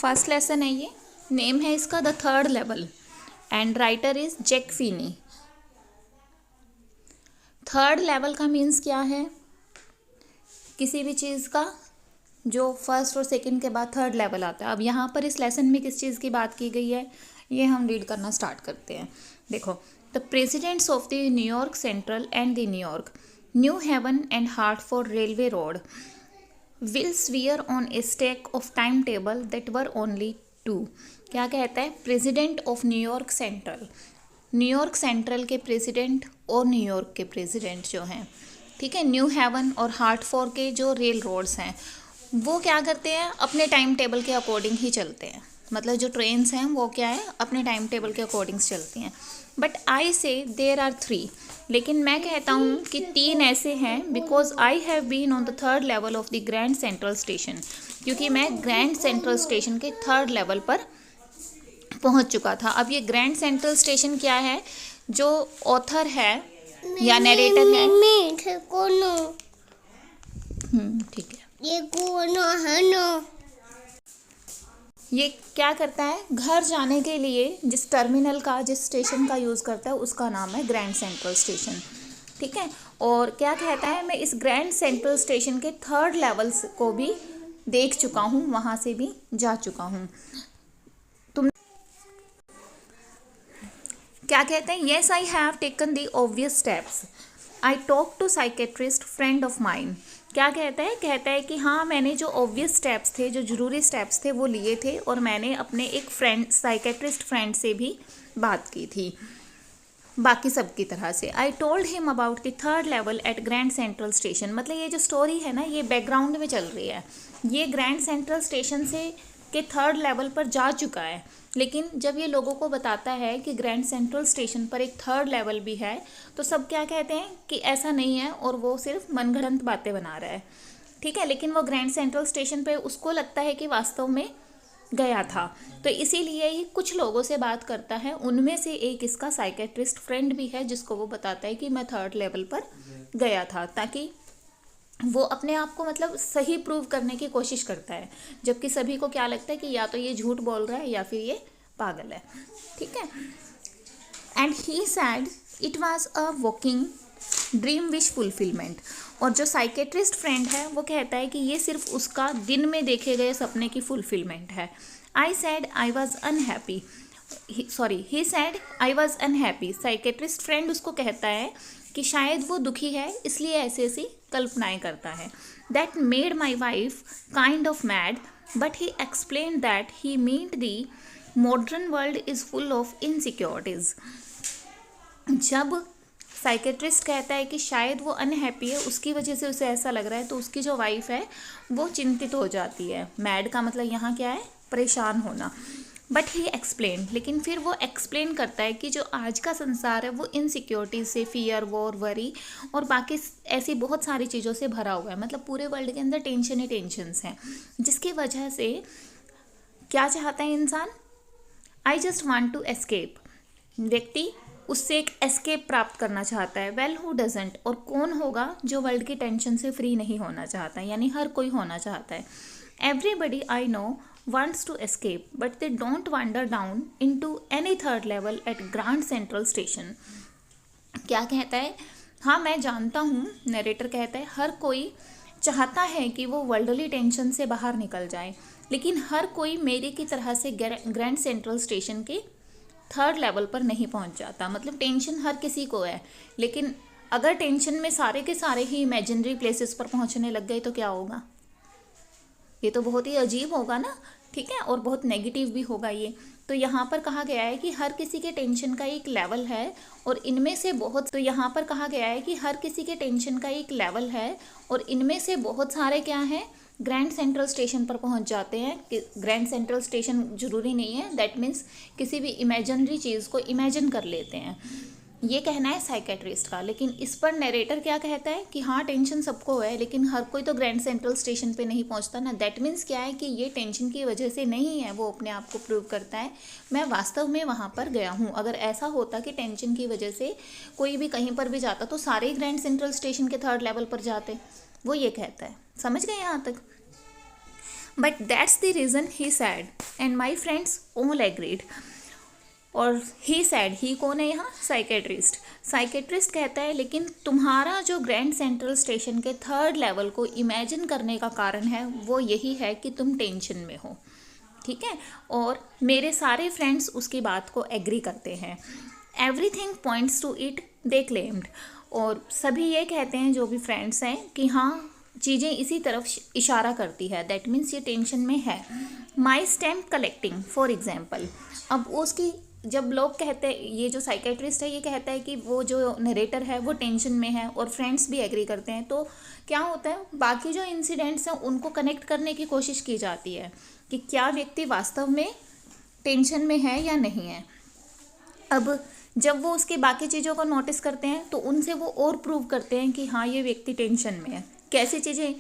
First lesson है ये, name है इसका the third level and writer is Jack Finney. Third level का मीन्स क्या है, किसी भी चीज़ का जो फर्स्ट और सेकंड के बाद थर्ड लेवल आता है। अब यहाँ पर इस लेसन में किस चीज़ की बात की गई है ये हम रीड करना स्टार्ट करते हैं। देखो, the presidents of the New York Central and the New York New Haven and Hartford railway road will swear on a stack of timetable that were only two। क्या कहता है, president of New York central, New York central के president और New York के president जो हैं, ठीक है, न्यू हेवन और हार्टफोर्ड के जो रेल रोड्स हैं वो क्या करते हैं, अपने टाइम टेबल के अकॉर्डिंग ही चलते हैं। मतलब जो ट्रेन्स हैं वो क्या है, अपने टाइम टेबल के अकॉर्डिंग चलती हैं। बट आई से देर आर थ्री, लेकिन मैं कहता हूँ कि तीन ऐसे हैं, because I have been on the third level of the Grand Central station, क्योंकि मैं ग्रैंड सेंट्रल स्टेशन के थर्ड लेवल पर पहुँच चुका था। अब ये ग्रैंड सेंट्रल स्टेशन क्या है, जो ऑथर है या नरेटर है, ठीक है, ये क्या करता है, घर जाने के लिए जिस टर्मिनल का, जिस स्टेशन का यूज़ करता है उसका नाम है ग्रैंड सेंट्रल स्टेशन, ठीक है। और क्या कहता है, मैं इस ग्रैंड सेंट्रल स्टेशन के थर्ड लेवल्स को भी देख चुका हूँ, वहाँ से भी जा चुका हूँ। तुम क्या कहते हैं, yes I have taken the obvious steps, I talk to psychiatrist friend of mine. क्या कहता है कि हाँ, मैंने जो ऑब्वियस स्टेप्स थे, जो ज़रूरी स्टेप्स थे वो लिए थे, और मैंने अपने एक फ्रेंड, साइकेट्रिस्ट फ्रेंड से भी बात की थी बाकी सब की तरह से। I told him about the third level at Grand Central station. मतलब ये जो स्टोरी है ना, ये बैकग्राउंड में चल रही है, ये ग्रैंड सेंट्रल स्टेशन से के थर्ड लेवल पर जा चुका है, लेकिन जब ये लोगों को बताता है कि ग्रैंड सेंट्रल स्टेशन पर एक थर्ड लेवल भी है, तो सब क्या कहते हैं कि ऐसा नहीं है और वो सिर्फ मनगढ़ंत बातें बना रहा है, ठीक है। लेकिन वो ग्रैंड सेंट्रल स्टेशन पे उसको लगता है कि वास्तव में गया था, तो इसीलिए ही कुछ लोगों से बात करता है। उनमें से एक इसका साइकेट्रिस्ट फ्रेंड भी है, जिसको वो बताता है कि मैं थर्ड लेवल पर गया था, ताकि वो अपने आप को मतलब सही प्रूव करने की कोशिश करता है, जबकि सभी को क्या लगता है कि या तो ये झूठ बोल रहा है या फिर ये पागल है, ठीक है। And he sad it was a walking dream wish fulfilment. और जो साइकेट्रिस्ट फ्रेंड है वो कहता है कि ये सिर्फ उसका दिन में देखे गए सपने की फुलफिलमेंट है। आई sad I was unhappy, sorry he sad I was unhappy. Psychiatrist friend उसको कहता है कि शायद वो दुखी है, इसलिए ऐसी ऐसी कल्पनाएं करता है। That made my wife kind of mad, but he explain that he meant the modern world is full of insecurities. जब साइकेट्रिस्ट कहता है कि शायद वो अनहैप्पी है, उसकी वजह से उसे ऐसा लग रहा है, तो उसकी जो वाइफ है वो चिंतित हो जाती है। मैड का मतलब यहाँ क्या है, परेशान होना। बट ही एक्सप्लेन, लेकिन फिर वो एक्सप्लेन करता है कि जो आज का संसार है वो इनसिक्योरिटी से, फियर, वॉर, वरी और बाकी ऐसी बहुत सारी चीज़ों से भरा हुआ है। मतलब पूरे वर्ल्ड के अंदर टेंशन ही टेंशन्स हैं, जिसकी वजह से क्या चाहता है इंसान, I just want to escape. व्यक्ति उससे एक एस्केप प्राप्त करना चाहता है। वेल हु डजेंट, और कौन होगा जो वर्ल्ड की टेंशन से फ्री नहीं होना चाहता, यानी हर कोई होना चाहता है। Everybody I know wants to escape, but they don't wander down into any third level at Grand Central Station। क्या कहता है, हाँ मैं जानता हूँ, नरेटर कहता है, हर कोई चाहता है कि वो वर्ल्डली टेंशन से बाहर निकल जाए, लेकिन हर कोई मेरे की तरह से ग्रैंड सेंट्रल स्टेशन के थर्ड लेवल पर नहीं पहुँच जाता। मतलब टेंशन हर किसी को है, लेकिन अगर टेंशन में सारे के सारे ही इमेजिनरी प्लेसेस पर पहुँचने लग गए तो क्या होगा, ये तो बहुत ही अजीब होगा ना, ठीक है, और बहुत नेगेटिव भी होगा ये। तो यहाँ पर कहा गया है कि हर किसी के टेंशन का एक लेवल है, और इनमें से बहुत, तो यहाँ पर कहा गया है कि हर किसी के टेंशन का एक लेवल है, और इनमें से बहुत सारे क्या हैं, ग्रैंड सेंट्रल स्टेशन पर पहुँच जाते हैं। ग्रैंड सेंट्रल स्टेशन जरूरी नहीं है, दैट मीन्स किसी भी इमेजिनरी चीज़ को इमेजिन कर लेते हैं, ये कहना है साइकेट्रिस्ट का। लेकिन इस पर नरेटर क्या कहता है कि हाँ टेंशन सबको है, लेकिन हर कोई तो ग्रैंड सेंट्रल स्टेशन पे नहीं पहुंचता ना। दैट मीन्स क्या है कि ये टेंशन की वजह से नहीं है, वो अपने आप को प्रूव करता है मैं वास्तव में वहाँ पर गया हूँ। अगर ऐसा होता कि टेंशन की वजह से कोई भी कहीं पर भी जाता तो सारे ही ग्रैंड सेंट्रल स्टेशन के थर्ड लेवल पर जाते, वो ये कहता है। समझ गए यहाँ तक? But that's the reason he sad and my friends all agreed. और ही सैड, ही कौन है यहाँ? साइकेट्रिस्ट। साइकेट्रिस्ट कहता है लेकिन तुम्हारा जो ग्रैंड सेंट्रल स्टेशन के 3rd लेवल को इमेजिन करने का कारण है वो यही है कि तुम टेंशन में हो, ठीक है। और मेरे सारे फ्रेंड्स उसकी बात को एग्री करते हैं। Everything points to it they claimed. और सभी ये कहते हैं जो भी फ्रेंड्स हैं कि हाँ चीज़ें इसी तरफ इशारा करती है, दैट मीन्स ये टेंशन में है। माई स्टैम्प कलेक्टिंग फॉर एग्जाम्पल। अब उसकी जब लोग कहते हैं, ये जो साइकेट्रिस्ट है ये कहता है कि वो जो नरेटर है वो टेंशन में है और फ्रेंड्स भी एग्री करते हैं, तो क्या होता है बाकी जो इंसिडेंट्स हैं उनको कनेक्ट करने की कोशिश की जाती है कि क्या व्यक्ति वास्तव में टेंशन में है या नहीं है। अब जब वो उसकी बाकी चीज़ों को नोटिस करते हैं तो उनसे वो और प्रूव करते हैं कि हाँ ये व्यक्ति टेंशन में है। कैसी चीज़ें?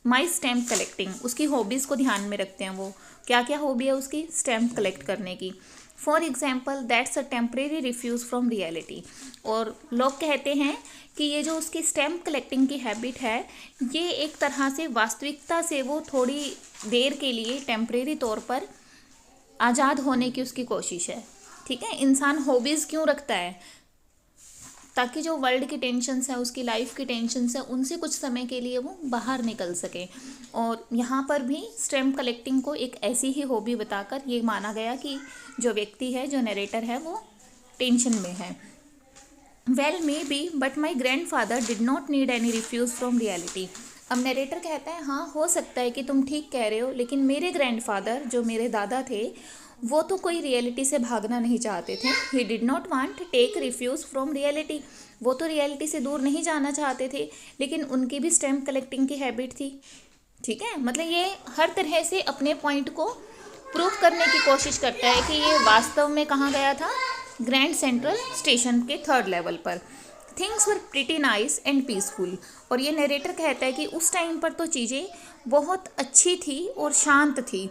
माई स्टैम्प कलेक्टिंग, उसकी हॉबीज़ को ध्यान में रखते हैं। वो क्या क्या हॉबी है उसकी? स्टैम्प कलेक्ट करने की। For example that's a temporary refuse from reality. और लोग कहते हैं कि ये जो उसकी स्टैम्प कलेक्टिंग की हैबिट है ये एक तरह से वास्तविकता से वो थोड़ी देर के लिए टेम्परेरी तौर पर आज़ाद होने की उसकी कोशिश है, ठीक है। इंसान हॉबीज़ क्यों रखता है? ताकि जो वर्ल्ड की टेंशन्स हैं, उसकी लाइफ की टेंशन्स हैं, उनसे कुछ समय के लिए वो बाहर निकल सके। और यहाँ पर भी स्टैम्प कलेक्टिंग को एक ऐसी ही हॉबी बताकर ये माना गया कि जो व्यक्ति है, जो नरेटर है, वो टेंशन में है। Well may be but my grand father did not need any refuse from reality. अब नरेटर कहता है हाँ हो सकता है कि तुम ठीक कह रहे हो, लेकिन मेरे ग्रैंडफादर जो मेरे दादा थे वो तो कोई रियलिटी से भागना नहीं चाहते थे। He did not want take refuge from reality. वो तो रियलिटी से दूर नहीं जाना चाहते थे, लेकिन उनकी भी स्टैम्प कलेक्टिंग की हैबिट थी, ठीक है। मतलब ये हर तरह से अपने पॉइंट को प्रूव करने की कोशिश करता है कि ये वास्तव में कहाँ गया था? ग्रैंड सेंट्रल स्टेशन के 3rd लेवल पर। Things were pretty nice and peaceful. और ये नरेटर कहता है कि उस टाइम पर तो चीज़ें बहुत अच्छी थी और शांत थी,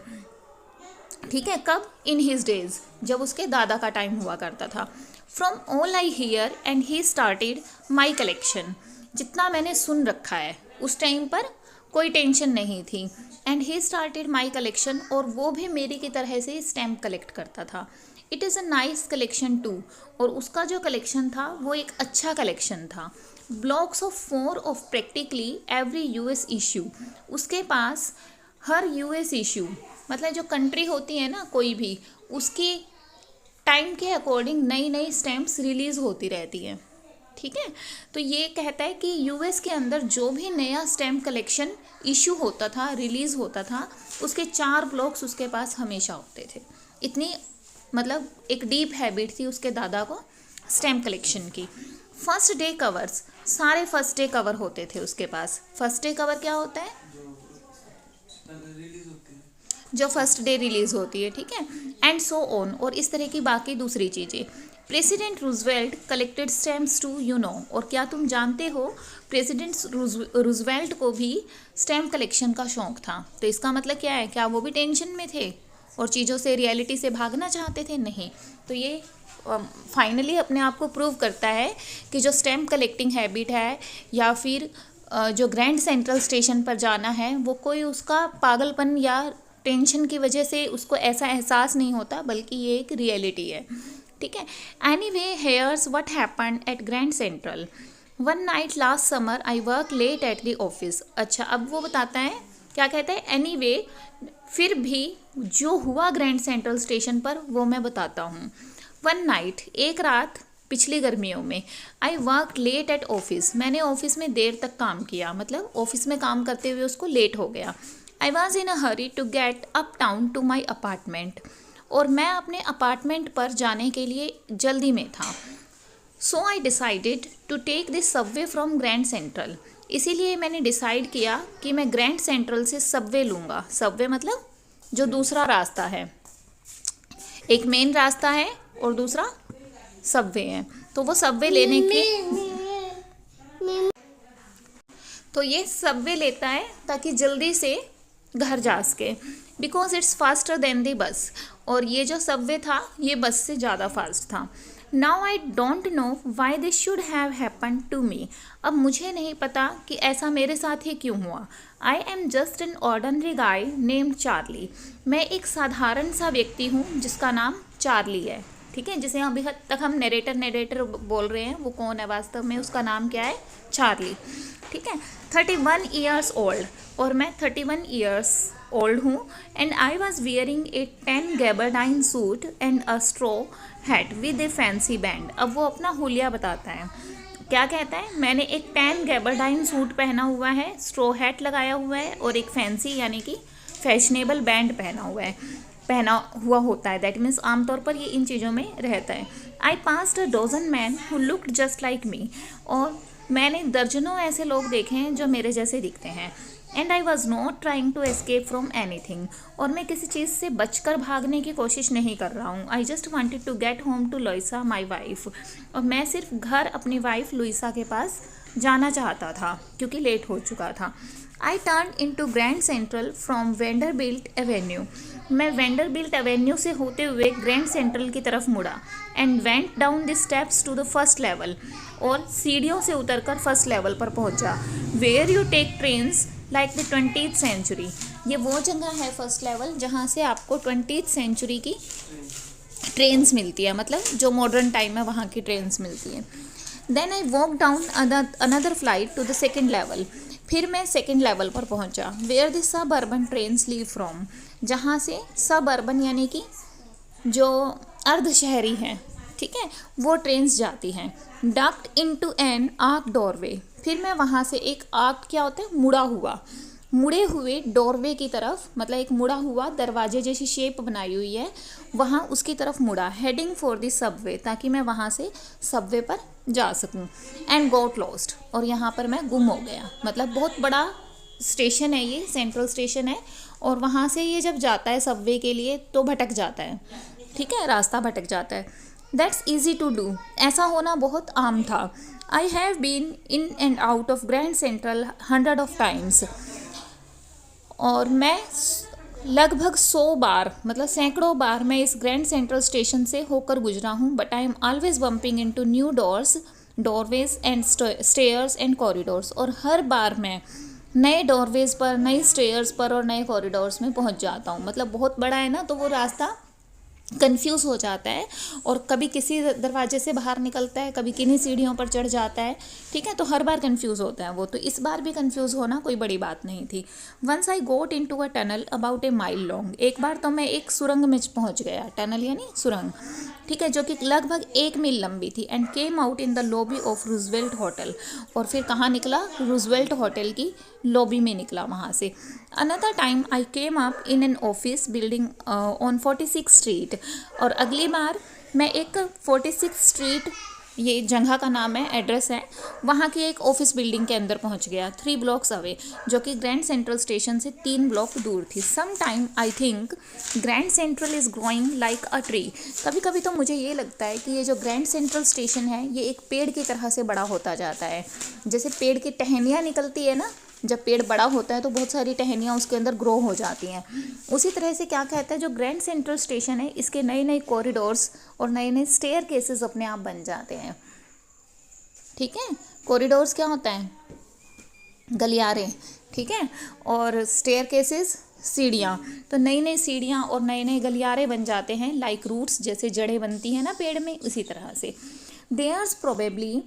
ठीक है। कब? इन हिज डेज, जब उसके दादा का टाइम हुआ करता था। From all I hear and he started my collection. जितना मैंने सुन रखा है उस टाइम पर कोई टेंशन नहीं थी। And he started my collection, और वो भी मेरी की तरह से स्टैम्प कलेक्ट करता था। It is a nice collection too. और उसका जो कलेक्शन था वो एक अच्छा कलेक्शन था। Blocks of 4 of practically every US issue. उसके पास हर यूएस इशू, मतलब जो कंट्री होती है ना कोई भी, उसकी टाइम के अकॉर्डिंग नई नई स्टैम्प्स रिलीज़ होती रहती हैं, ठीक है। तो ये कहता है कि यूएस के अंदर जो भी नया स्टैम्प कलेक्शन इशू होता था, रिलीज़ होता था, उसके 4 ब्लॉक्स उसके पास हमेशा होते थे। इतनी मतलब एक डीप हैबिट थी उसके दादा को स्टैम्प कलेक्शन की। फर्स्ट डे कवर्स, सारे फर्स्ट डे कवर होते थे उसके पास। फर्स्ट डे कवर क्या होता है? जो फर्स्ट डे रिलीज़ होती है, ठीक है। एंड सो ऑन, और इस तरह की बाकी दूसरी चीज़ें। President Roosevelt collected stamps too, you know. और क्या तुम जानते हो प्रेसिडेंट रूजवेल्ट को भी स्टैम्प कलेक्शन का शौक़ था। तो इसका मतलब क्या है? क्या वो भी टेंशन में थे और चीज़ों से, रियलिटी से भागना चाहते थे? नहीं। तो ये फाइनली अपने आप को प्रूव करता है कि जो स्टैम्प कलेक्टिंग हैबिट है या फिर जो ग्रैंड सेंट्रल स्टेशन पर जाना है वो कोई उसका पागलपन या टेंशन की वजह से उसको ऐसा एहसास नहीं होता, बल्कि ये एक रियलिटी है, ठीक है। Anyway here's what happened at Grand Central. One night last summer I work late at the office. अच्छा, अब वो बताता है, क्या कहता है? एनीवे, फिर भी जो हुआ ग्रैंड सेंट्रल स्टेशन पर वो मैं बताता हूँ। वन नाइट, एक रात पिछली गर्मियों में, I work late at office, मैंने ऑफिस में देर तक काम किया, मतलब ऑफिस में काम करते हुए उसको लेट हो गया। I was in a hurry to get uptown to my apartment, और मैं अपने अपार्टमेंट पर जाने के लिए जल्दी में था। So I decided to take this subway from Grand Central, इसीलिए मैंने डिसाइड किया कि मैं ग्रैंड सेंट्रल से सबवे लूँगा। सबवे मतलब जो दूसरा रास्ता है, एक मेन रास्ता है और दूसरा सबवे है। तो वो सबवे लेने के तो ये सबवे लेता है ताकि जल्दी से घर जा सके, because it's faster than the bus. और ये जो सबवे था ये बस से ज़्यादा फास्ट था। Now I don't know why this should have happen to me, अब मुझे नहीं पता कि ऐसा मेरे साथ ही क्यों हुआ। I am just an ordinary guy named Charlie. मैं एक साधारण सा व्यक्ति हूँ जिसका नाम चार्ली है। ठीक है, जिसे अभी तक हम नरेटर बोल रहे हैं, वो कौन है वास्तव में, उसका नाम क्या है, चार्ली। ठीक है, 31 ईयर्स ओल्ड, और मैं 31 ईयर्स ओल्ड हूँ। And I was wearing a 10 gabardine suit and a straw hat with a fancy band. अब वो अपना हुलिया बताता है, क्या कहता है, मैंने एक 10 गैबरडाइन सूट पहना हुआ है, स्ट्रॉ हैट लगाया हुआ है और एक फैंसी यानी कि फैशनेबल बैंड पहना हुआ होता है। दैट मीन्स आमतौर पर ये इन चीज़ों में रहता है। I passed a dozen man who looked just like me, और मैंने दर्जनों ऐसे लोग देखे हैं जो मेरे जैसे दिखते हैं। And I was not trying to escape from anything, और मैं किसी चीज़ से बचकर भागने की कोशिश नहीं कर रहा हूँ। I just wanted to get home to Louisa my wife, और मैं सिर्फ घर अपनी वाइफ लुइसा के पास जाना चाहता था क्योंकि लेट हो चुका था। I turn in to Grand Central from Vanderbilt Avenue, मैं वेंडरबिल्ट एवेन्यू से होते हुए ग्रैंड सेंट्रल की तरफ मुड़ा। And went down the steps to the first level, और सीढ़ियों से उतरकर फर्स्ट लेवल पर पहुंचा। Where you take trains like the 20th century, ये वो जगह है फर्स्ट लेवल जहाँ से आपको 20th सेंचुरी की ट्रेन्स मिलती है, मतलब जो मॉडर्न टाइम है वहाँ की ट्रेन्स मिलती हैं। Then I walk down another flight to the second level, फिर मैं सेकेंड लेवल पर पहुंचा। Where the suburban trains leave from, जहाँ से सब अर्बन यानी कि जो अर्ध शहरी हैं, ठीक है, वो ट्रेन्स जाती हैं। Ducked into an arch doorway, फिर मैं वहाँ से एक आर्क क्या होता है, मुड़े हुए डोरवे की तरफ, मतलब एक मुड़ा हुआ दरवाजे जैसी शेप बनाई हुई है, वहाँ उसकी तरफ मुड़ा। हेडिंग फॉर द सबवे, ताकि मैं वहाँ से सबवे पर जा सकूँ। एंड गॉट लॉस्ट, और यहाँ पर मैं गुम हो गया। मतलब बहुत बड़ा स्टेशन है ये, सेंट्रल स्टेशन है, और वहाँ से ये जब जाता है सबवे के लिए तो भटक जाता है। ठीक है, रास्ता भटक जाता है। दैट्स ईजी टू डू, ऐसा होना बहुत आम था। I have been in and out of Grand Central 100 of times, और मैं लगभग 100 बार, मतलब सैकड़ों बार मैं इस ग्रैंड सेंट्रल स्टेशन से होकर गुजरा हूँ। But I am always bumping into new doorways and stairs and corridors, और हर बार मैं नए डोरवेज पर, नए स्टेयर्स पर और नए कॉरिडोर्स में पहुँच जाता हूँ। मतलब बहुत बड़ा है ना, तो वो रास्ता कंफ्यूज हो जाता है, और कभी किसी दरवाजे से बाहर निकलता है, कभी किन्हीं सीढ़ियों पर चढ़ जाता है। ठीक है, तो हर बार कंफ्यूज होता है वो, तो इस बार भी कंफ्यूज होना कोई बड़ी बात नहीं थी। Once I got into a tunnel about a mile long, एक बार तो मैं एक सुरंग में पहुंच गया। टनल यानी सुरंग, ठीक है, जो कि लगभग 1 मील लंबी थी। And came out in the lobby of Roosevelt hotel, और फिर कहाँ निकला, रूजवेल्ट होटल की लॉबी में निकला वहाँ से। Another time I came up in an office building on 46 street, और अगली बार मैं एक 46 स्ट्रीट, ये जगह का नाम है, एड्रेस है, वहाँ की एक ऑफिस बिल्डिंग के अंदर पहुँच गया। 3 ब्लॉक्स अवे, जो कि ग्रैंड सेंट्रल स्टेशन से 3 ब्लॉक दूर थी। Some time I think Grand Central is growing like a tree, कभी कभी तो मुझे ये लगता है कि ये जो ग्रैंड सेंट्रल स्टेशन है ये एक पेड़ की तरह से बड़ा होता जाता है। जैसे पेड़ की टहनियाँ निकलती है ना, जब पेड़ बड़ा होता है तो बहुत सारी टहनियाँ उसके अंदर ग्रो हो जाती हैं, उसी तरह से क्या कहता है, जो ग्रैंड सेंट्रल स्टेशन है इसके नए नए कॉरिडोर्स और नए नए स्टेयर केसेस अपने आप बन जाते हैं। ठीक है, कॉरिडोर्स क्या होता है, गलियारे, ठीक है, और स्टेयर केसेस सीढ़ियाँ, तो नई नई सीढ़ियाँ और नए नए गलियारे बन जाते हैं। लाइक रूट्स, जैसे जड़ें बनती हैं ना पेड़ में, उसी तरह से। There's probably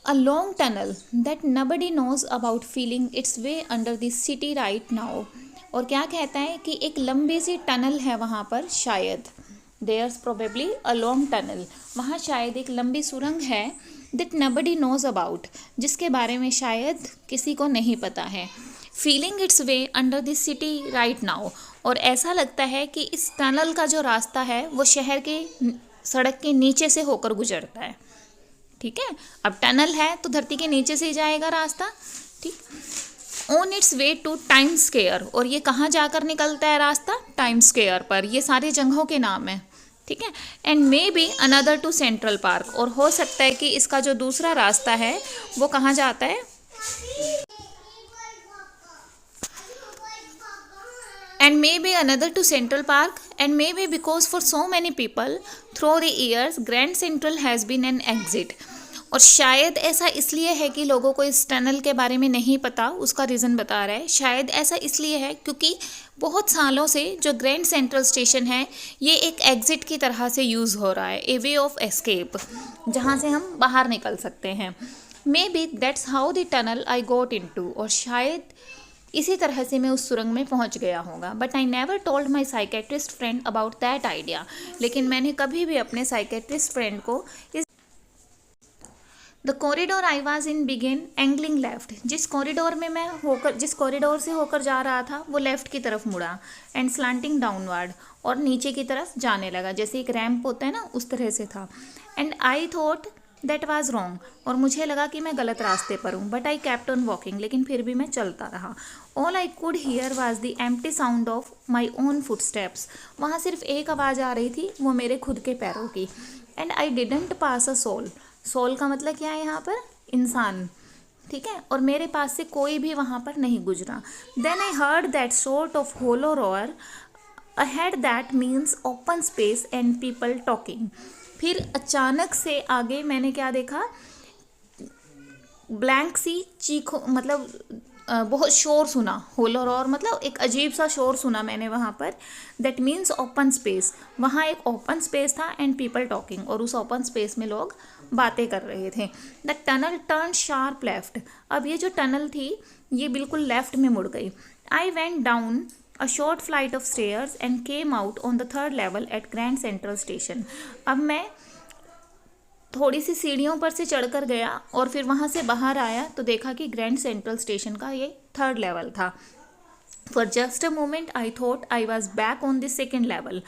a long tunnel that nobody knows about feeling its way under the city right now, और क्या कहता है कि एक लंबी सी टनल है वहाँ पर शायद। There's probably a long tunnel, वहाँ शायद एक लंबी सुरंग है that nobody knows about, जिसके बारे में शायद किसी को नहीं पता है। Feeling its way under the city right now, और ऐसा लगता है कि इस टनल का जो रास्ता है वो शहर के सड़क के नीचे से होकर गुजरता है। ठीक है, अब टनल है तो धरती के नीचे से ही जाएगा रास्ता। ठीक, on its way to Time Square, और ये कहाँ जाकर निकलता है रास्ता, टाइम स्क्वायर पर। ये सारे जगहों के नाम है, ठीक है। And maybe another to Central Park, और हो सकता है कि इसका जो दूसरा रास्ता है वो कहाँ जाता है, and maybe another to Central Park, and maybe because for so many people through the years Grand Central has been an exit, और शायद ऐसा इसलिए है कि लोगों को इस टनल के बारे में नहीं पता, उसका रीज़न बता रहा है। शायद ऐसा इसलिए है क्योंकि बहुत सालों से जो ग्रैंड सेंट्रल स्टेशन है ये एक एग्जिट की तरह से यूज़ हो रहा है, ए वे ऑफ एस्केप, जहाँ से हम बाहर निकल सकते हैं। Maybe that's how the tunnel I got into, और शायद इसी तरह से मैं उस सुरंग में पहुंच गया होगा। But I never told my psychiatrist friend about that idea, लेकिन मैंने कभी भी अपने साइकेट्रिस्ट फ्रेंड को इस the corridor I was in began angling left, जिस कॉरिडोर में मैं जिस कॉरिडोर से होकर जा रहा था वो लेफ्ट की तरफ मुड़ा, एंड स्लांटिंग डाउनवर्ड, और नीचे की तरफ जाने लगा, जैसे एक रैंप होता है ना उस तरह से था। And I thought that was wrong, और मुझे लगा कि मैं गलत रास्ते पर हूँ। But I kept on walking, लेकिन फिर भी मैं चलता रहा। All I could hear was the empty sound of my own foot steps, वहाँ सिर्फ एक आवाज़ आ रही थी, वो मेरे खुद के पैरों की। And I didn't pass a soul, soul का मतलब क्या है यहाँ पर, इंसान, ठीक है, और मेरे पास से कोई भी वहाँ पर नहीं गुजरा। Then I heard that sort of hollow roar ahead, that means open space and people talking. फिर अचानक से आगे मैंने क्या देखा, ब्लैंक सी चीखो, मतलब बहुत शोर सुना, होलो रोर मतलब एक अजीब सा शोर सुना मैंने वहाँ पर। दैट मीन्स ओपन स्पेस, वहाँ एक ओपन स्पेस था, एंड पीपल टॉकिंग, और उस ओपन स्पेस में लोग बातें कर रहे थे। The tunnel turn sharp left, अब ये जो टनल थी ये बिल्कुल लेफ्ट में मुड़ गई। I went down a short flight of stairs and came out on the third level at Grand Central Station। अब मैं थोड़ी सी सीढ़ियों पर से चढ़कर गया और फिर वहाँ से बाहर आया तो देखा कि ग्रैंड सेंट्रल स्टेशन का ये थर्ड लेवल था। For just a moment I thought I was back on the second level,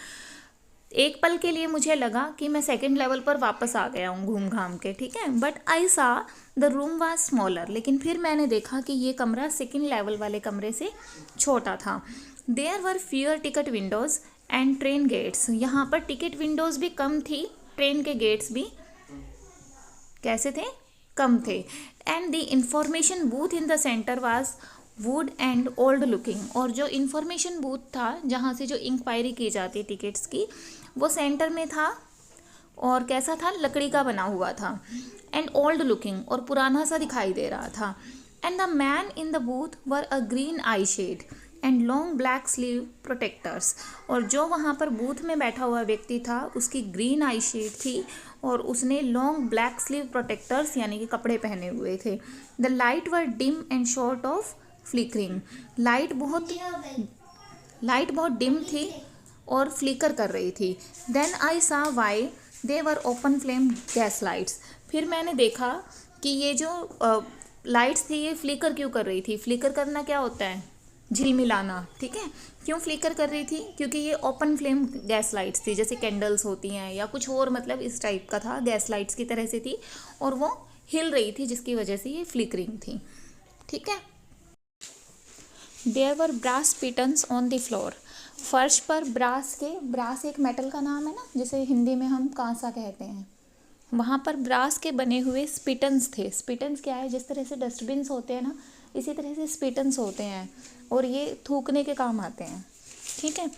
एक पल के लिए मुझे लगा कि मैं सेकेंड लेवल पर वापस आ गया हूँ घूम घाम के, ठीक है। बट आई सा द रूम वाज स्मॉलर, लेकिन फिर मैंने देखा कि ये कमरा सेकेंड लेवल वाले कमरे से छोटा था। There were fewer ticket windows and train gates, यहाँ पर टिकट विंडोज़ भी कम थी, ट्रेन के गेट्स भी कैसे थे, कम थे। And the information booth in the centre was would and old looking, और जो इंफॉर्मेशन बूथ था जहाँ से जो इंक्वायरी की जाती टिकट्स की, वो सेंटर में था और कैसा था, लकड़ी का बना हुआ था, एंड ओल्ड लुकिंग, और पुराना सा दिखाई दे रहा था। And the man in the booth wore a green eye shade and long black sleeve protectors, और जो वहाँ पर बूथ में बैठा हुआ व्यक्ति था उसकी ग्रीन आई शेड थी और उसने लॉन्ग ब्लैक स्लीव प्रोटेक्टर्स यानी कि कपड़े पहने हुए थे। The light were dim and short of flickering, light बहुत डिम थी और फ्लिकर कर रही थी। देन आई सा why they were open flame gas lights, फिर मैंने देखा कि ये जो लाइट्स थी ये फ्लिकर क्यों कर रही थी। फ्लिकर करना क्या होता है, झिलमिलाना, ठीक है। क्यों फ्लिकर कर रही थी, क्योंकि ये ओपन फ्लेम गैस लाइट्स थी, जैसे कैंडल्स होती हैं या कुछ और, मतलब इस टाइप का था, गैस लाइट्स की तरह से थी और वो हिल रही थी जिसकी वजह से ये फ्लिकरिंग थी, ठीक है। There were brass spittoons on the floor, फर्श पर ब्रास एक मेटल का नाम है ना, जिसे हिंदी में हम कांसा कहते हैं, वहाँ पर ब्रास के बने हुए स्पिटन्स थे। स्पिटन्स क्या है, जिस तरह से डस्टबिन्स होते हैं ना, इसी तरह से स्पिटन्स होते हैं और ये थूकने के काम आते हैं, ठीक है।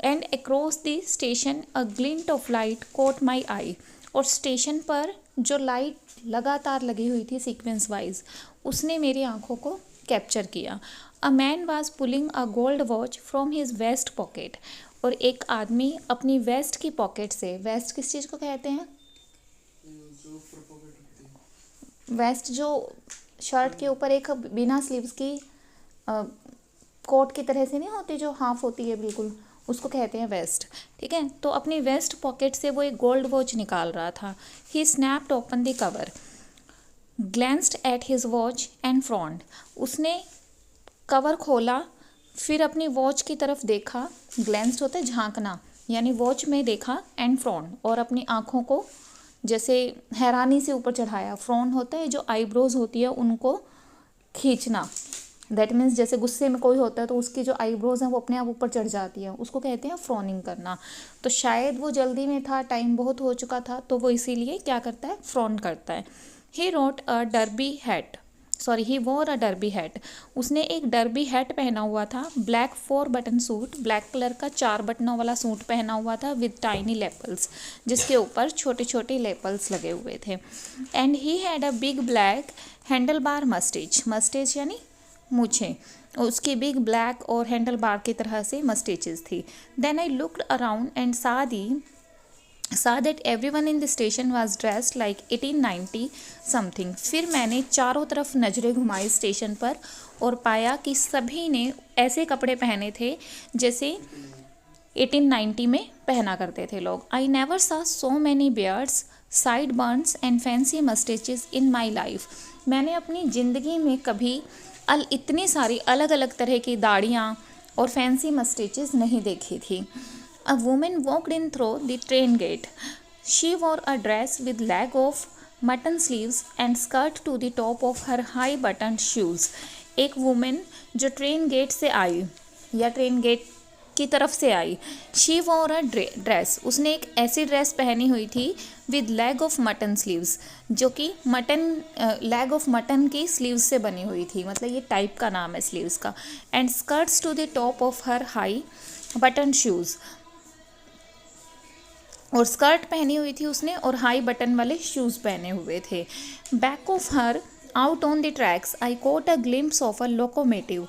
And across the station a glint of light caught my eye, और स्टेशन पर जो लाइट लगातार लगी हुई थी सीक्वेंस वाइज, उसने मेरी आंखों को कैप्चर किया। A man was pulling a gold watch from his vest pocket, और एक आदमी अपनी वेस्ट की पॉकेट से, वेस्ट किस चीज़ को कहते हैं, वेस्ट जो शर्ट के ऊपर एक बिना स्लीव्स की कोट की तरह से नहीं होती, जो हाफ होती है बिल्कुल, उसको कहते हैं वेस्ट, ठीक है। तो अपनी वेस्ट पॉकेट से वो एक गोल्ड वॉच निकाल रहा था। He snapped open the cover, glanced at his watch and frowned, उसने कवर खोला फिर अपनी वॉच की तरफ देखा, ग्लैंस्ड होता है झांकना, यानी वॉच में देखा, एंड फ्रॉन्ड, और अपनी आँखों को जैसे हैरानी से ऊपर चढ़ाया। फ्रॉन होता है जो आईब्रोज होती है उनको खींचना, दैट मीन्स जैसे गुस्से में कोई होता है तो उसकी जो आईब्रोज हैं वो अपने आप ऊपर चढ़ जाती है, उसको कहते हैं फ्रॉनिंग करना। तो शायद वो जल्दी में था, टाइम बहुत हो चुका था, तो वो इसीलिए क्या करता है, फ्रॉन करता है। He wrote a derby hat sorry he war a derby hat, उसने एक डर्बी हैट पहना हुआ था, black 4 button suit, black colour का 4 बटनों वाला सूट पहना हुआ था विद टाइनी लेपल्स, जिसके ऊपर छोटे छोटे लेपल्स लगे हुए थे। And he had a big black handlebar moustache, moustache यानी मूछें, उसकी बिग ब्लैक और हैंडल बार की तरह से मस्टेचेस थी। Then I looked around and saw that everyone in the station was dressed like 1890 something। फिर मैंने चारों तरफ नज़रें घुमाई स्टेशन पर और पाया कि सभी ने ऐसे कपड़े पहने थे जैसे 1890 में पहना करते थे लोग। I never saw so many beards, sideburns and fancy mustaches in my life। मैंने अपनी ज़िंदगी में कभी इतनी सारी अलग अलग तरह की दाढ़ियाँ और फैंसी मस्टेचेस नहीं देखी थी। A woman walked in through the train gate. She wore a dress with leg of mutton sleeves and skirt to the top of her high buttoned shoes। एक वुमेन जो ट्रेन गेट से आई या train gate की तरफ से आई, she war a dress, उसने एक ऐसी ड्रेस पहनी हुई थी with leg of mutton sleeves, जो कि मटन लेग ऑफ मटन की स्लीव्स से बनी हुई थी, मतलब ये टाइप का नाम है स्लीव्स का। And skirts to the top of her high button shoes, और स्कर्ट पहनी हुई थी उसने और हाई बटन वाले शूज़ पहने हुए थे। Back of her out on the tracks I caught a glimpse of a locomotive,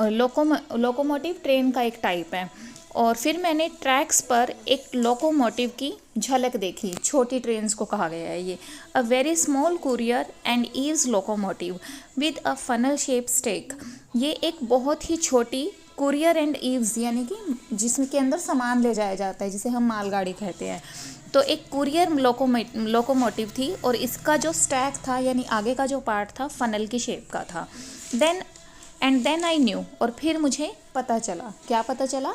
locomotive train का एक टाइप है, और फिर मैंने ट्रैक्स पर एक लोकोमोटिव की झलक देखी, छोटी ट्रेन्स को कहा गया है ये। A very small Currier and Ives locomotive with a funnel shape stack, ये एक बहुत ही छोटी कुरियर एंड ईव्स यानी कि जिसके अंदर सामान ले जाया जाता है, जिसे हम मालगाड़ी कहते हैं, तो एक कुरियर लोकोमोटिव थी और इसका जो स्टैक था यानी आगे का जो पार्ट था फनल की शेप का था। देन आई न्यू, और फिर मुझे पता चला, क्या पता चला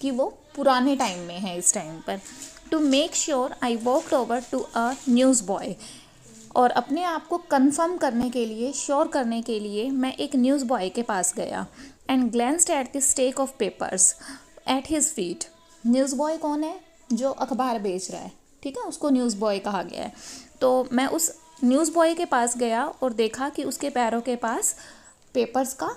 कि वो पुराने टाइम में है इस टाइम पर। To make sure I walked over to a newsboy, और अपने आप को कंफर्म करने के लिए, श्योर करने के लिए मैं एक न्यूज़ बॉय के पास गया। And glanced at the stack of papers at his feet. Newsboy कौन है? जो अखबार बेच रहा है, ठीक है, उसको न्यूज़ बॉय कहा गया है। तो मैं उस न्यूज़ बॉय के पास गया और देखा कि उसके पैरों के पास पेपर्स का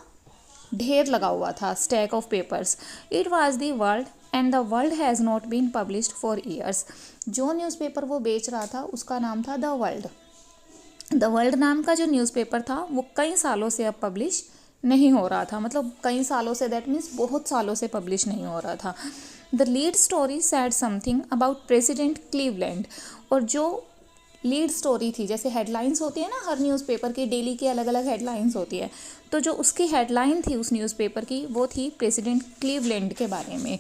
ढेर लगा हुआ था, stack of papers. It was the World and the World has not been published for years. जो न्यूज़पेपर वो बेच रहा था उसका नाम था द वर्ल्ड। द वर्ल्ड नाम का जो न्यूज़पेपर था वो कई सालों से अब पब्लिश नहीं हो रहा था, मतलब कई सालों से, दैट मीन्स बहुत सालों से पब्लिश नहीं हो रहा था। The lead story sad something about president Cleveland, और जो लीड स्टोरी थी, जैसे हेडलाइंस होती है ना हर न्यूज़पेपर की, डेली की अलग अलग हेडलाइंस होती है, तो जो उसकी हेडलाइन थी उस न्यूज़पेपर की वो थी प्रेसिडेंट क्लीवलैंड के बारे में।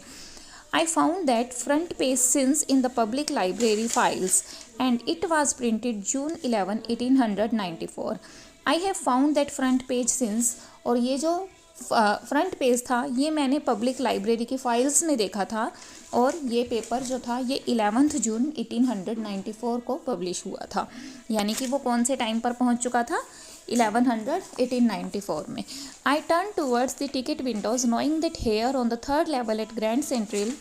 I found that front page since in the public library files and it was printed June 11, 1894। I have found that front page since, और ये जो फ्रंट पेज था ये मैंने पब्लिक लाइब्रेरी की फाइल्स में देखा था, और ये पेपर जो था ये 11 जून 1894 को पब्लिश हुआ था, यानी कि वो कौन से टाइम पर पहुंच चुका था? 1894 में। I turned towards the ticket windows knowing that here on the third level at Grand Central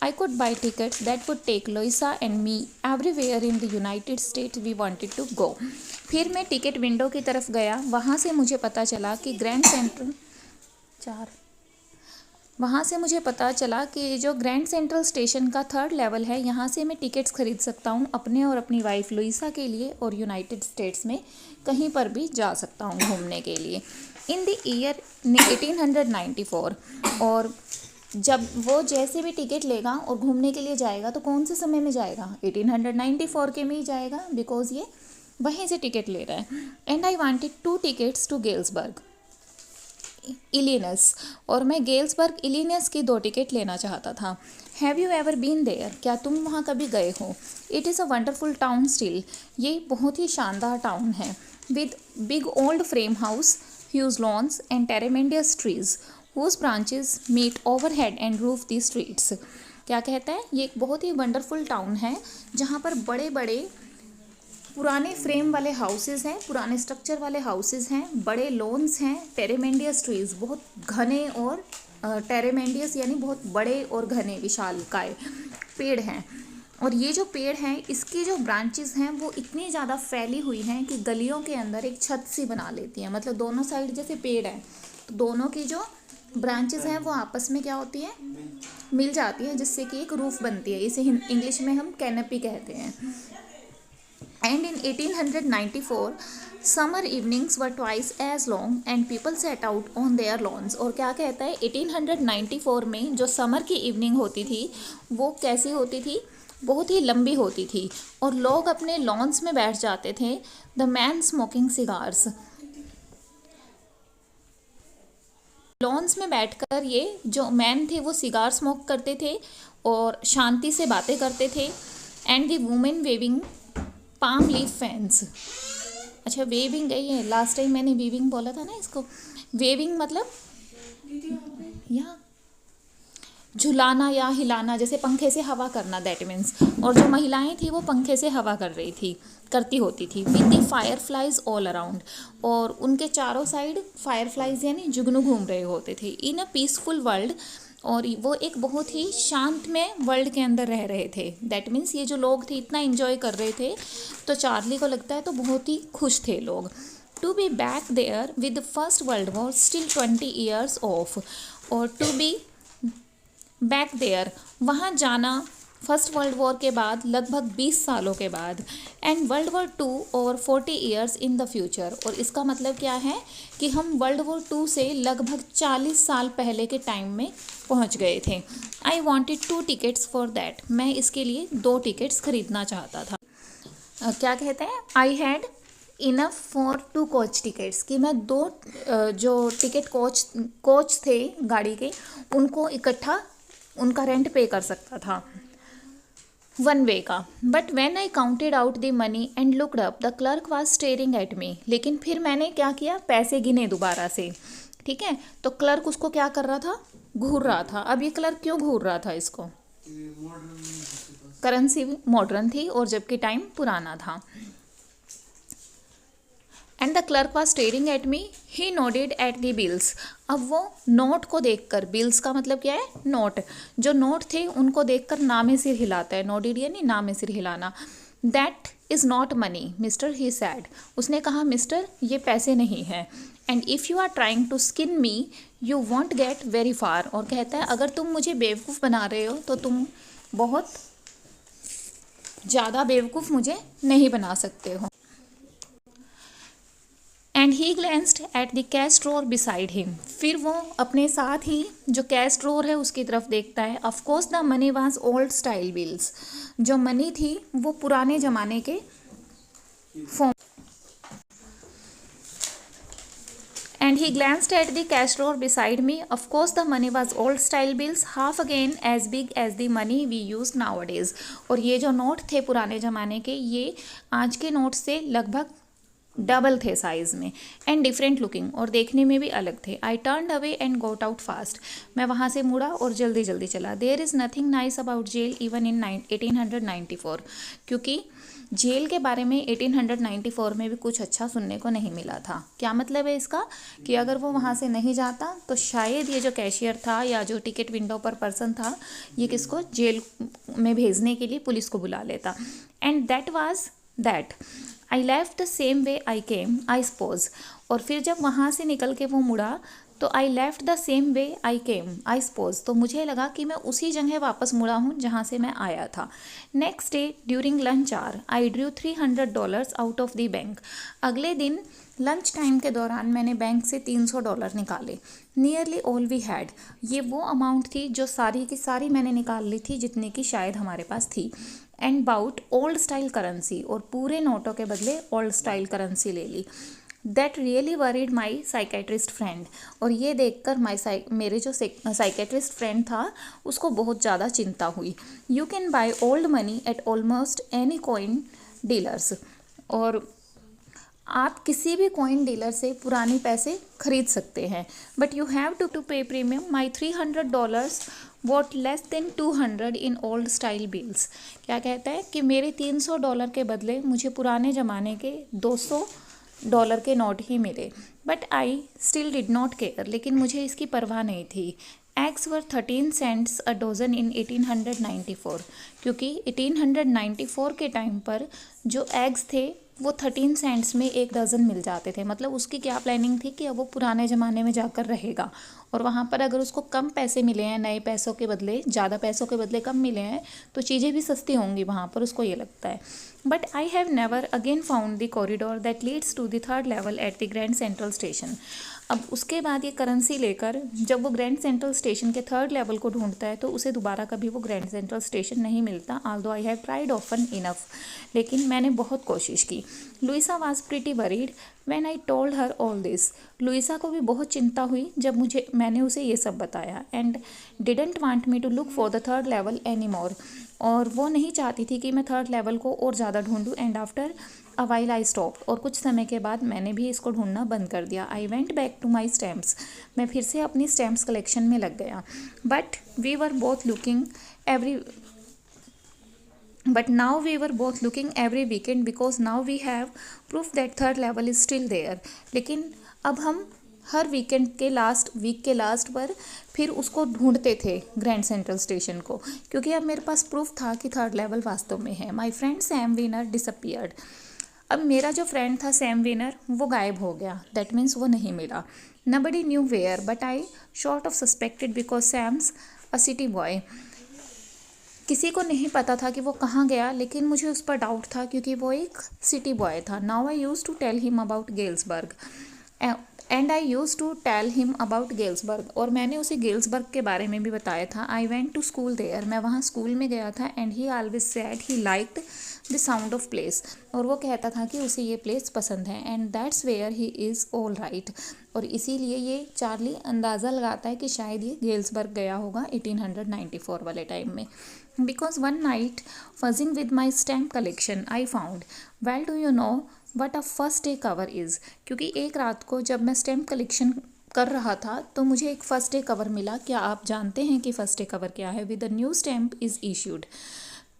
I could buy tickets that would take Louisa and me everywhere in the United States we wanted to go। फिर मैं ticket window की तरफ गया, वहाँ से मुझे पता चला कि जो ग्रैंड सेंट्रल स्टेशन का थर्ड लेवल है, यहाँ से मैं टिकट्स खरीद सकता हूँ अपने और अपनी वाइफ लुइसा के लिए, और यूनाइटेड स्टेट्स में कहीं पर भी जा सकता हूँ घूमने के लिए। इन द ईयर 1894, और जब वो जैसे भी टिकट लेगा और घूमने के लिए जाएगा तो कौन से समय में जाएगा? 1894 के में ही जाएगा, बिकॉज ये वहीं से टिकट ले रहा है। And I wanted 2 tickets to Galesburg Illinois, और मैं गेल्सबर्ग इलिनस की 2 टिकट लेना चाहता था। Have you ever been there, क्या तुम वहाँ कभी गए हो? It is a wonderful town still, ये बहुत ही शानदार टाउन है। With big old frame house, huge lawns and tremendous trees whose branches meet overhead and roof the streets. क्या कहता है? ये एक बहुत ही वंडरफुल टाउन है जहाँ पर बड़े बड़े पुराने फ्रेम वाले हाउसेस हैं, पुराने स्ट्रक्चर वाले हाउसेस हैं, बड़े लॉन्स हैं, टेरेमेंडियस ट्रीज बहुत घने, और टेरेमेंडियस यानी बहुत बड़े और घने विशालकाय पेड़ हैं, और ये जो पेड़ है इसकी जो ब्रांचेस हैं वो इतनी ज़्यादा फैली हुई हैं कि गलियों के अंदर एक छत सी बना लेती हैं। मतलब दोनों साइड जैसे पेड़ हैं तो दोनों की जो ब्रांचेस हैं वो आपस में क्या होती हैं, मिल जाती हैं, जिससे कि एक रूफ बनती है। इसे इंग्लिश में हम कैनपी कहते हैं। And in 1894 summer evenings were twice as long and people set out on their lawns. और क्या कहता है, 1894 में जो समर की इवनिंग होती थी वो कैसी होती थी, बहुत ही लंबी होती थी और लोग अपने लॉन्स में बैठ जाते थे। The man smoking cigars, lawns में बैठकर ये जो मैन थे वो सिगार स्मोक करते थे और शांति से बातें करते थे। And the women waving palm leaf fans. अच्छा वेविंग है ये, लास्ट टाइम मैंने वीविंग बोला था ना इसको। वेविंग मतलब या झुलाना या हिलाना, जैसे पंखे से हवा करना, दैट मीन्स। और जो महिलाएं थी वो पंखे से हवा करती होती थी। With the fire flies all around, और उनके चारों साइड फायर फ्लाइज यानी जुगनू घूम रहे होते थे। इन अ पीसफुल वर्ल्ड, और वो एक बहुत ही शांतमय वर्ल्ड के अंदर रह रहे थे। दैट मीन्स ये जो लोग थे इतना एंजॉय कर रहे थे तो चार्ली को लगता है तो बहुत ही खुश थे लोग। To be back there with the First World War still 20 years off, और टू बी बैक देयर वहाँ जाना फर्स्ट वर्ल्ड वॉर के बाद लगभग 20 सालों के बाद। एंड वर्ल्ड वॉर 2 और 40 ईयर्स इन द फ्यूचर, और इसका मतलब क्या है कि हम वर्ल्ड वॉर 2 से लगभग 40 साल पहले के टाइम में पहुंच गए थे। I wanted 2 tickets for that, मैं इसके लिए 2 टिकट्स खरीदना चाहता था। क्या कहते हैं, I had enough for 2 coach tickets, कि मैं 2 जो टिकट कोच थे गाड़ी के उनको इकट्ठा उनका रेंट पे कर सकता था, 1 वे का। But when I counted out the money and looked up the clerk was staring at me. लेकिन फिर मैंने क्या किया, पैसे गिने दोबारा से, ठीक है। तो क्लर्क उसको क्या कर रहा था, घूर रहा था। अब ये क्लर्क क्यों घूर रहा था इसको, करेंसी मॉडर्न थी और जबकि टाइम पुराना था। And the clerk was staring at me, he nodded at the bills. अब वो नोट को देखकर, बिल्स का मतलब क्या है, नोट, जो नोट थे उनको देखकर नामे सिर हिलाता है, नोडेड यानी नामे सिर हिलाना। That is not money mister, he said. उसने कहा मिस्टर ये पैसे नहीं हैं। And if you are trying to skin me you won't get very far, और कहता है अगर तुम मुझे बेवकूफ़ बना रहे हो तो तुम बहुत ज़्यादा बेवकूफ़ मुझे नहीं बना सकते हो। And he glanced at the cash drawer beside him, फिर वो अपने साथ ही जो कैश ड्रॉर है उसकी तरफ देखता है। Of course the money was old style bills, जो मनी थी वो पुराने ज़माने के form. And he glanced at the cash drawer beside me. Of course, the money was old style bills, half again as big as the money we use nowadays. और ये जो note थे पुराने ज़माने के, ये आज के नोट से लगभग डबल थे साइज़ में। एंड डिफरेंट लुकिंग, और देखने में भी अलग थे। I turned away and got out fast, मैं वहाँ से मुड़ा और जल्दी जल्दी चला। There is nothing nice about jail even in 1894, क्योंकि जेल के बारे में 1894 में भी कुछ अच्छा सुनने को नहीं मिला था। क्या मतलब है इसका, कि अगर वो वहाँ से नहीं जाता तो शायद ये जो कैशियर था या जो टिकट विंडो पर पर्सन था ये किसको जेल में भेजने के लिए पुलिस को बुला लेता। And that was that I left the same way I came I suppose, और फिर जब वहाँ से निकल के वो मुड़ा तो I left the same way I came I suppose, तो मुझे लगा कि मैं उसी जगह वापस मुड़ा हूँ जहाँ से मैं आया था। Next day during lunch hour I drew $300 out of the bank, अगले दिन लंच टाइम के दौरान मैंने बैंक से $300 निकाले। नियरली ऑल वी हैड, ये वो अमाउंट थी जो सारी की सारी मैंने निकाल ली थी जितने की शायद हमारे पास थी। And bought old style currency, और पूरे नोटों के बदले ओल्ड स्टाइल करेंसी ले ली। That really worried my psychiatrist friend, और ये देखकर मेरे जो साइकेट्रिस्ट फ्रेंड था उसको बहुत ज़्यादा चिंता हुई। You can by old money at almost any coin dealers, और आप किसी भी कॉइन डीलर से पुरानी पैसे खरीद सकते हैं। बट यू हैव टू पे premium, my $300 what less than 200 in old style bills. क्या कहता है कि मेरे $300 के बदले मुझे पुराने ज़माने के $200 के नोट ही मिले। But I still did not care, लेकिन मुझे इसकी परवाह नहीं थी। एग्स वर 13 सेंट्स अ डोजन इन 1894, क्योंकि 1894 के टाइम पर जो एग्स थे वो 13 सेंट्स में एक डज़न मिल जाते थे। मतलब उसकी क्या प्लानिंग थी कि अब वो पुराने ज़माने में जाकर रहेगा और वहाँ पर अगर उसको कम पैसे मिले हैं, नए पैसों के बदले ज़्यादा पैसों के बदले कम मिले हैं, तो चीज़ें भी सस्ती होंगी वहाँ पर, उसको ये लगता है। But I have never again found the corridor that leads to the third level at the Grand Central station. अब उसके बाद ये करेंसी लेकर जब वो ग्रैंड सेंट्रल स्टेशन के थर्ड लेवल को ढूंढता है तो उसे दोबारा कभी वो ग्रैंड सेंट्रल स्टेशन नहीं मिलता, although I have tried often enough, लेकिन मैंने बहुत कोशिश की। Louisa was pretty worried when I told her all this. Louisa को भी बहुत चिंता हुई जब मैंने उसे ये सब बताया। And didn't want me to look for the third level any more, और वो नहीं चाहती थी कि मैं थर्ड लेवल को और ज़्यादा ढूंढूं। And after a while I stopped, और कुछ समय के बाद मैंने भी इसको ढूंढना बंद कर दिया। I went back to my stamps, मैं फिर से अपनी स्टैम्प्स कलेक्शन में लग गया। But now we were both looking every weekend because now we have proof that third level is still there। लेकिन अब हम हर वीक के लास्ट पर फिर उसको ढूंढते थे ग्रैंड सेंट्रल स्टेशन को, क्योंकि अब मेरे पास प्रूफ था कि थर्ड लेवल वास्तव में है। My friend Sam winner disappeared. अब मेरा जो फ्रेंड था सैम विनर वो गायब हो गया, दैट मीन्स वो नहीं मिला। Nobody knew where but I sort of suspected because Sam's a city boy. किसी को नहीं पता था कि वो कहाँ गया, लेकिन मुझे उस पर डाउट था क्योंकि वो एक सिटी बॉय था। Now I use to tell him about Galesburg and I use to tell him about Galesburg, और मैंने उसे गेल्सबर्ग के बारे में भी बताया था। I went to school there, मैं वहाँ स्कूल में गया था। And he always said he liked the sound of place, और वो कहता था कि उसे ये प्लेस पसंद है। And that's where he is all right, और इसीलिए ये चार्ली अंदाज़ा लगाता है कि शायद ये गेल्सबर्ग गया होगा 1894 वाले टाइम में। Because one night fudging with my stamp collection I found, well do you know what a first day cover is. क्योंकि एक रात को जब मैं स्टैम्प कलेक्शन कर रहा था तो मुझे एक फर्स्ट डे कवर मिला। क्या आप जानते हैं कि फर्स्ट डे कवर क्या है? With a new stamp is issued,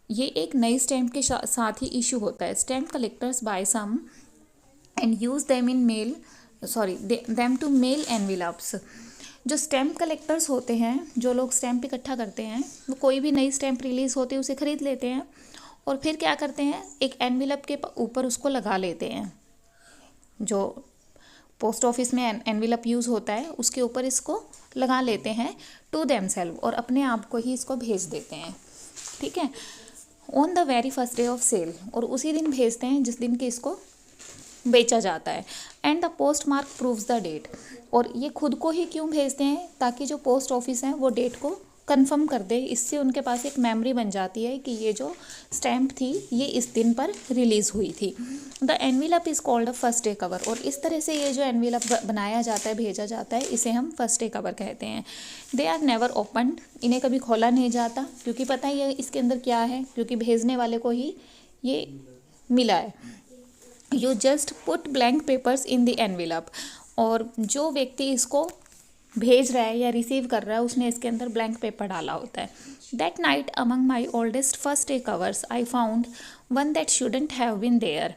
ये एक नई स्टैम्प के साथ ही इशू होता है। Stamp collectors buy some and use them to mail envelopes. जो स्टैम्प कलेक्टर्स होते हैं, जो लोग स्टैम्प इकट्ठा करते हैं, वो कोई भी नई स्टैम्प रिलीज़ होती है उसे ख़रीद लेते हैं और फिर क्या करते हैं, एक एनविलप के ऊपर उसको लगा लेते हैं। जो पोस्ट ऑफिस में एनविलप यूज़ होता है उसके ऊपर इसको लगा लेते हैं टू देमसेल्व, और अपने आप को ही इसको भेज देते हैं। ठीक है, on the very first day of sale, और उसी दिन भेजते हैं जिस दिन कि इसको बेचा जाता है। And the post mark proves the date, और ये खुद को ही क्यों भेजते हैं, ताकि जो पोस्ट ऑफिस है वो डेट को कंफर्म कर दे। इससे उनके पास एक मेमोरी बन जाती है कि ये जो स्टैम्प थी ये इस दिन पर रिलीज़ हुई थी। The envelope is called a first day cover, और इस तरह से ये जो एनविलप बनाया जाता है, भेजा जाता है, इसे हम फर्स्ट डे कवर कहते हैं। दे आर नेवर ओपनड, इन्हें कभी खोला नहीं जाता, क्योंकि पता ही है इसके अंदर क्या है, क्योंकि भेजने वाले को ही ये मिला है। You just put blank papers in the envelope, और जो व्यक्ति इसको भेज रहा है या रिसीव कर रहा है उसने इसके अंदर ब्लैंक पेपर डाला होता है। That night among my oldest first day covers I found one that shouldn't have been there,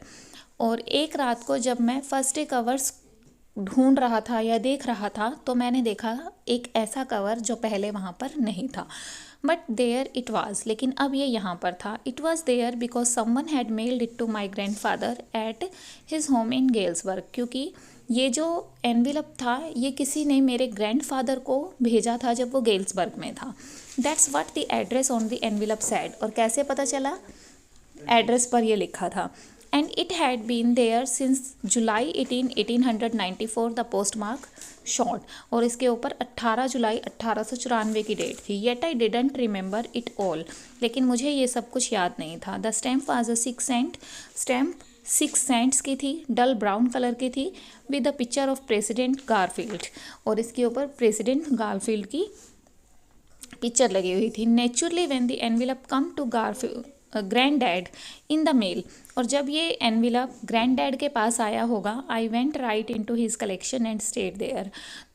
और एक रात को जब मैं फर्स्ट डे कवर्स ढूंढ रहा था या देख रहा था तो मैंने देखा एक ऐसा कवर जो पहले वहाँ पर नहीं था। बट देयर इट वाज, लेकिन अब ये यहाँ पर था। It was there because someone had mailed it to my grandfather at his home in Galesburg, क्योंकि ये जो एनविलप था ये किसी ने मेरे ग्रैंडफादर को भेजा था जब वो गेल्सबर्ग में था। That's what the address on the envelope said, और कैसे पता चला, एड्रेस पर ये लिखा था। And it had been there since July 1894 the post mark short, और इसके ऊपर 18 जुलाई 1894 की डेट थी। Yet I didn't remember it all, लेकिन मुझे ये सब कुछ याद नहीं था। The stamp was a 6 cent stamp, 6 cents की थी, डल ब्राउन कलर की थी, with the picture of president Garfield, और इसके ऊपर प्रेसिडेंट गारफील्ड की पिक्चर लगी हुई थी। Naturally when the envelope come to grand dad in the mail, और जब ये एनविलप ग्रैंड डैड के पास आया होगा, I went right into his collection and stayed there,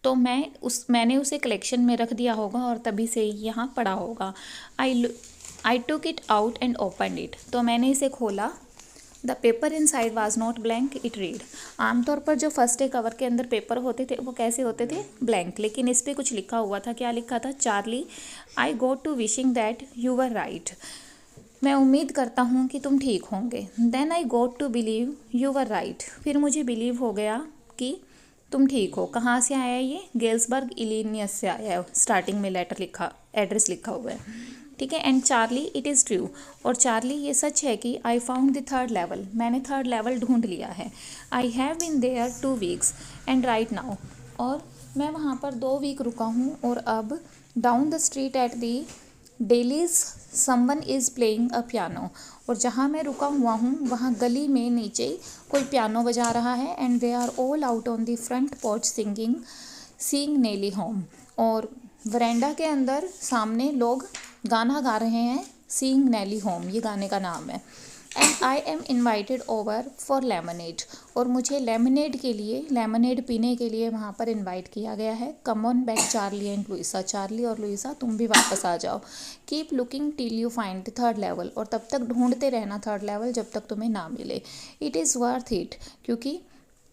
तो मैंने उसे कलेक्शन में रख दिया होगा और तभी से यहाँ पड़ा होगा। I took it out and opened it, तो मैंने इसे खोला the paper inside was not blank it read. आमतौर पर जो फर्स्ट डे कवर के अंदर पेपर होते थे वो कैसे होते थे, ब्लैंक, लेकिन इस पर कुछ लिखा हुआ था। क्या लिखा था, Charlie I go to wishing that you were right. मैं उम्मीद करता हूँ कि तुम ठीक होंगे। Then I got to believe you were right. फिर मुझे बिलीव हो गया कि तुम ठीक हो। कहाँ से आया ये, गेल्सबर्ग इलिनियस से आया है। स्टार्टिंग में लेटर लिखा, एड्रेस लिखा हुआ है, ठीक है। And Charlie it is true, और चार्ली ये सच है कि I found the third level, मैंने थर्ड लेवल ढूंढ लिया है। I have been there 2 weeks and right now, और मैं वहाँ पर 2 वीक रुका हूँ, और अब down the street at the dailies someone is playing a piano, और जहाँ मैं रुका हुआ हूँ वहाँ गली में नीचे कोई पियानो बजा रहा है। And they are all out on the front porch seeing Nellie home, और वरेंडा के अंदर सामने लोग गाना गा रहे हैं, सीइंग नेली होम ये गाने का नाम है। And I am invited over for lemonade, और मुझे लेमनेड के लिए, लेमनेड पीने के लिए वहाँ पर इनवाइट किया गया है। Come on back Charlie and Louisa, Charlie और लुइसा तुम भी वापस आ जाओ। Keep looking till you find the third level, और तब तक ढूंढते रहना थर्ड लेवल जब तक तुम्हें ना मिले। इट इज़ वर्थ इट, क्योंकि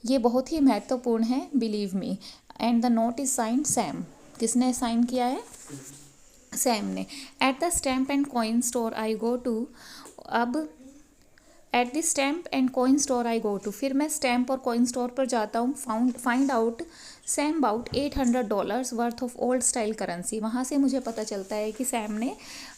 ये बहुत ही महत्वपूर्ण है, believe me. And the note is signed Sam, किसने साइन किया है, सैम ने। At the stamp and coin store I go to, अब at the stamp and coin store I go to, फिर मैं स्टैम्प और कॉइन स्टोर पर जाता हूँ। Find out Sam about $800 worth of old style currency, वहाँ से मुझे पता चलता है कि सैम ने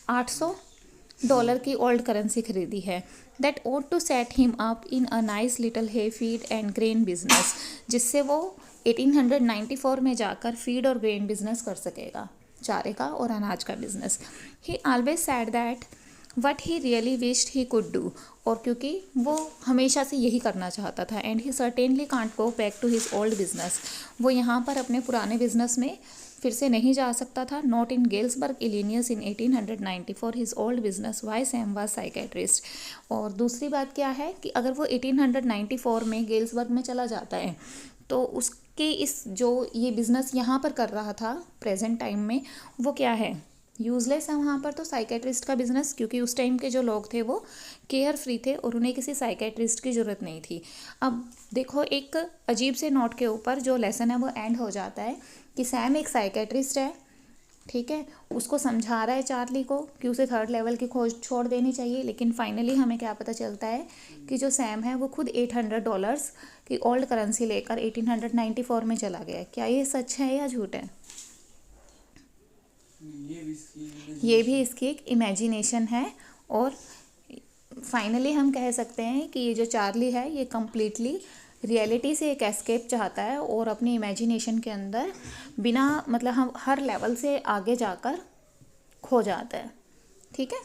$800 की ओल्ड करेंसी खरीदी है। That ought to set him up in a nice little hay feed and grain business, जिससे वो 1894 में जाकर फीड और ग्रेन बिजनेस कर सकेगा, चारे का और अनाज का business. He always said that what he really wished he could do, और क्योंकि वो हमेशा से यही करना चाहता था। And he certainly can't go back to his old business, वो यहाँ पर अपने पुराने बिजनेस में फिर से नहीं जा सकता था। Not in Galesburg Illinois in 1894 his old business why Sam was psychiatrist. और दूसरी बात क्या है कि अगर वो 1894 में गेल्सबर्ग में चला जाता है तो उसके इस जो ये बिज़नेस यहाँ पर कर रहा था प्रेजेंट टाइम में, वो क्या है, यूज़लेस है वहाँ पर। तो साइकेट्रिस्ट का बिज़नेस, क्योंकि उस टाइम के जो लोग थे वो केयर फ्री थे और उन्हें किसी साइकेट्रिस्ट की ज़रूरत नहीं थी। अब देखो, एक अजीब से नोट के ऊपर जो लेसन है वो एंड हो जाता है कि सैम एक साइकेट्रिस्ट है, ठीक है, उसको समझा रहा है चार्ली को कि उसे थर्ड लेवल की खोज छोड़ देनी चाहिए। लेकिन फाइनली हमें क्या पता चलता है कि जो सैम है वो खुद $800 की ओल्ड करेंसी लेकर 1894 में चला गया। क्या ये सच है या झूठ है? ये भी इसकी एक इमेजिनेशन है। और फाइनली हम कह सकते हैं कि ये जो चार्ली है ये कम्प्लीटली रियलिटी से एक एस्केप चाहता है और अपनी इमेजिनेशन के अंदर बिना मतलब हम हर लेवल से आगे जाकर खो जाता है, ठीक है।